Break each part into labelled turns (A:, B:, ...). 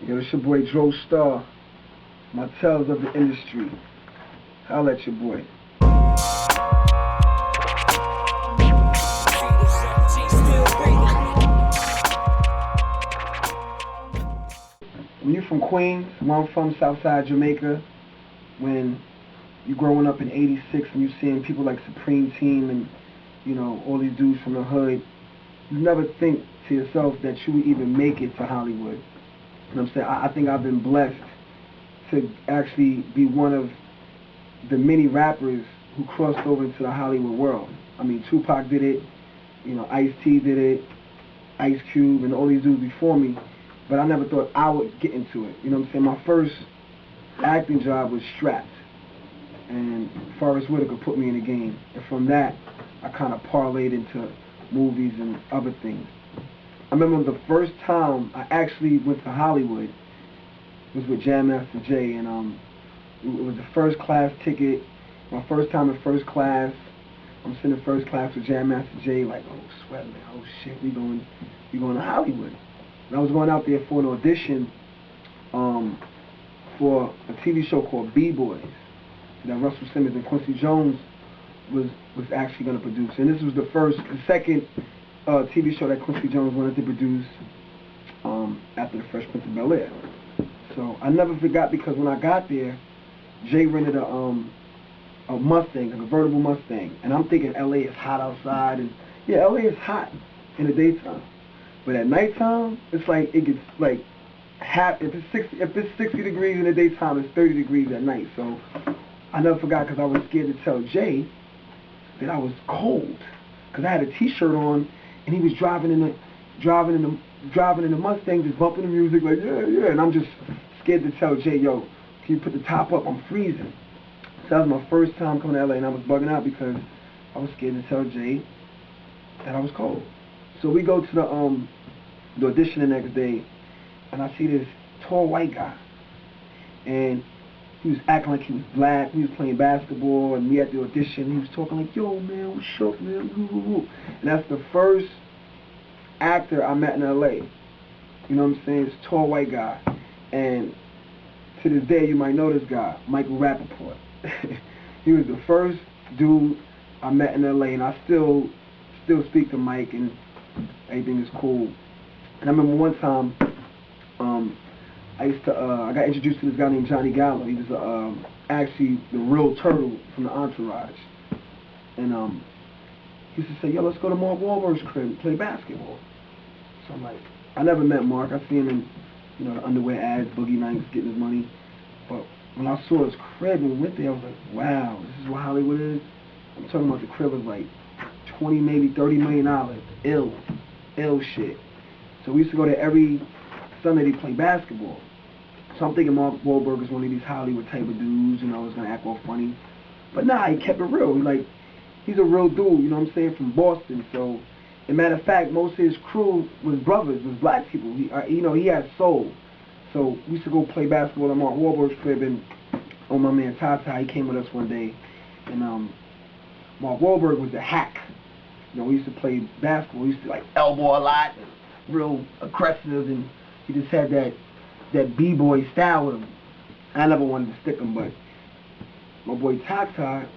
A: Yo, it's your boy Fredro Starr, my tales of the industry. Holla at your boy. When you're from Queens, where I'm from, Southside Jamaica, when you're growing up in '86 and you're seeing people like Supreme Team and, you know, all these dudes from the hood, you never think to yourself that you would even make it to Hollywood. You know what I'm saying? I think I've been blessed to actually be one of the many rappers who crossed over into the Hollywood world. I mean, Tupac did it, you know, Ice-T did it, Ice Cube, and all these dudes before me, but I never thought I would get into it. You know what I'm saying? My first acting job was Strapped, and Forrest Whitaker put me in the game, and from that, I kind of parlayed into movies and other things. I remember the first time I actually went to Hollywood was with Jam Master Jay, and it was the first class ticket, my first time in first class. I'm sitting in first class with Jam Master Jay, like, oh, sweat, man, oh shit, we going to Hollywood. And I was going out there for an audition for a TV show called B-Boys that Russell Simmons and Quincy Jones was actually going to produce. And this was the second TV show that Quincy Jones wanted to produce after The Fresh Prince of Bel-Air. So I never forgot, because when I got there, Jay rented a Mustang, a convertible Mustang, and I'm thinking LA is hot outside, and yeah, LA is hot in the daytime, but at nighttime it gets like if it's 60 degrees in the daytime, it's 30 degrees at night. So I never forgot, because I was scared to tell Jay that I was cold, because I had a t-shirt on and he was driving in the Mustang, just bumping the music like yeah, and I'm just scared to tell Jay, yo, can you put the top up, I'm freezing. So that was my first time coming to LA, and I was bugging out because I was scared to tell Jay that I was cold. So we go to the audition the next day, and I see this tall white guy, and he was acting like he was black. We was playing basketball, and we at the audition, he was talking like, yo man, what's up, man? And that's the first actor I met in LA. You know what I'm saying? This tall white guy. And to this day, you might know this guy, Michael Rappaport. He was the first dude I met in LA, and I still speak to Mike, and everything is cool. And I remember one time, I got introduced to this guy named Johnny Gallo. He was actually the real turtle from the Entourage. And he used to say, yo, let's go to Mark Wahlberg's crib and play basketball. So I'm like, I never met Mark. I seen him in, you know, the underwear ads, Boogie Nights, getting his money. But when I saw his crib and went there, I was like, wow, this is what Hollywood is? I'm talking about the crib was like 20, maybe $30 million. Ill shit. So we used to go there every Sunday to play basketball. So I'm thinking Mark Wahlberg is one of these Hollywood type of dudes, you know, is gonna act all funny. But nah, he kept it real. He's a real dude, you know what I'm saying, from Boston. So, as a matter of fact, most of his crew was brothers, was black people. He had soul. So we used to go play basketball at Mark Wahlberg's crib, and my man Tata, he came with us one day, and Mark Wahlberg was a hack. You know, we used to play basketball. We used to like elbow a lot, and real aggressive, and he just had that b-boy style with him. I never wanted to stick him, but my boy Tata,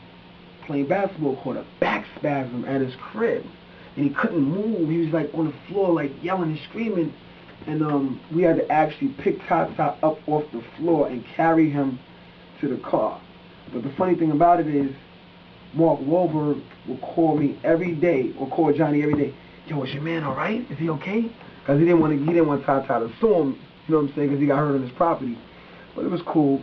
A: playing basketball, caught a back spasm at his crib, and he couldn't move. He was like on the floor, like yelling and screaming, and we had to actually pick Tata up off the floor and carry him to the car. But the funny thing about it is, Mark Wahlberg will call me every day, or call Johnny every day. Yo, is your man all right? Is he okay? Because he didn't want Tata to sue him. You know what I'm saying? Because he got hurt on his property. But it was cool.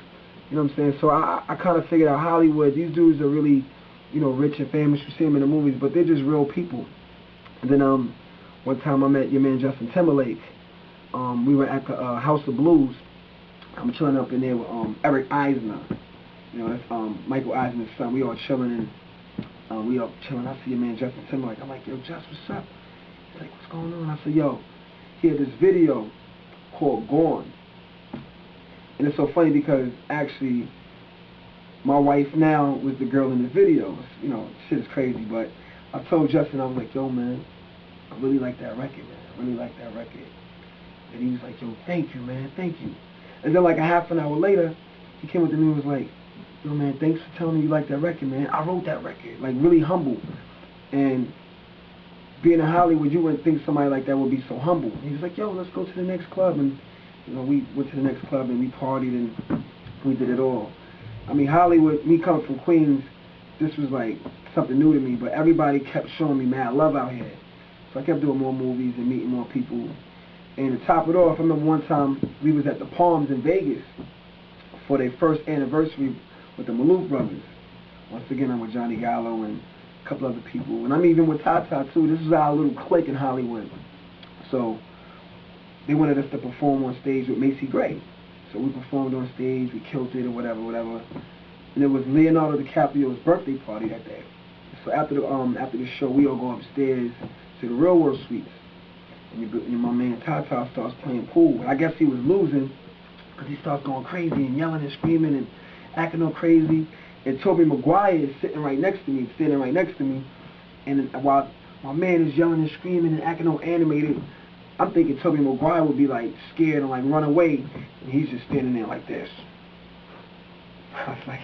A: You know what I'm saying? So I kind of figured out Hollywood. These dudes are really, you know, rich and famous. You see them in the movies, but they're just real people. And then one time I met your man Justin Timberlake. We were at the House of Blues. I'm chilling up in there with Eric Eisner. You know, that's Michael Eisner's son. We all chilling, and we all chilling. I see your man Justin Timberlake. I'm like, yo, Just, what's up? He's like, what's going on? I said, yo, he had this video called Gone. And it's so funny because actually my wife now was the girl in the video. You know, shit is crazy, but I told Justin, I was like, yo man, I really like that record, man. I really like that record. And he was like, yo, thank you, man, thank you. And then like a half an hour later, he came up to me and was like, yo, man, thanks for telling me you like that record, man. I wrote that record. Like, really humble. And being in Hollywood, you wouldn't think somebody like that would be so humble. And he was like, yo, let's go to the next club. And, you know, we went to the next club and we partied and we did it all. I mean, Hollywood, me coming from Queens, this was like something new to me, but everybody kept showing me mad love out here. So I kept doing more movies and meeting more people. And to top it off, I remember one time we was at the Palms in Vegas for their first anniversary with the Maloof brothers. Once again, I'm with Johnny Gallo and a couple other people. And I'm even with Tata too. This is our little clique in Hollywood. So they wanted us to perform on stage with Macy Gray. So we performed on stage, we killed it or whatever. And it was Leonardo DiCaprio's birthday party that day. So after the show, we all go upstairs to the Real World Suites. And my man Tata starts playing pool. I guess he was losing because he starts going crazy and yelling and screaming and acting all crazy. And Tobey Maguire is sitting right next to me, standing right next to me. And while my man is yelling and screaming and acting all animated, I'm thinking Tobey Maguire would be like scared and like run away. And he's just standing there like this. I was like,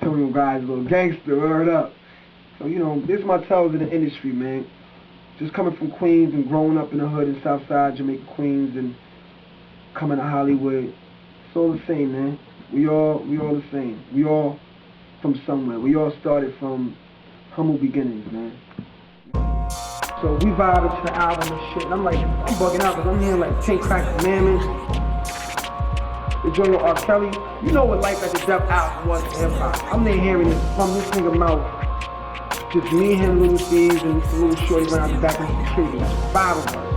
A: Tobey Maguire's a little gangster, word up. So, you know, this is my tales in the industry, man. Just coming from Queens and growing up in the hood in Southside, Jamaica, Queens, and coming to Hollywood. It's all the same, man. We all the same. We all from somewhere. We all started from humble beginnings, man. So we vibing to the album and shit, and I'm bugging out because I'm hearing like 10 Crack Commandments, the joint with R. Kelly. You know what Life After Death album was for hip hop. I'm there hearing this from this nigga mouth. Just me and him, Little Steve's, and Little Shorty running out the back of the security. That's 5 of us.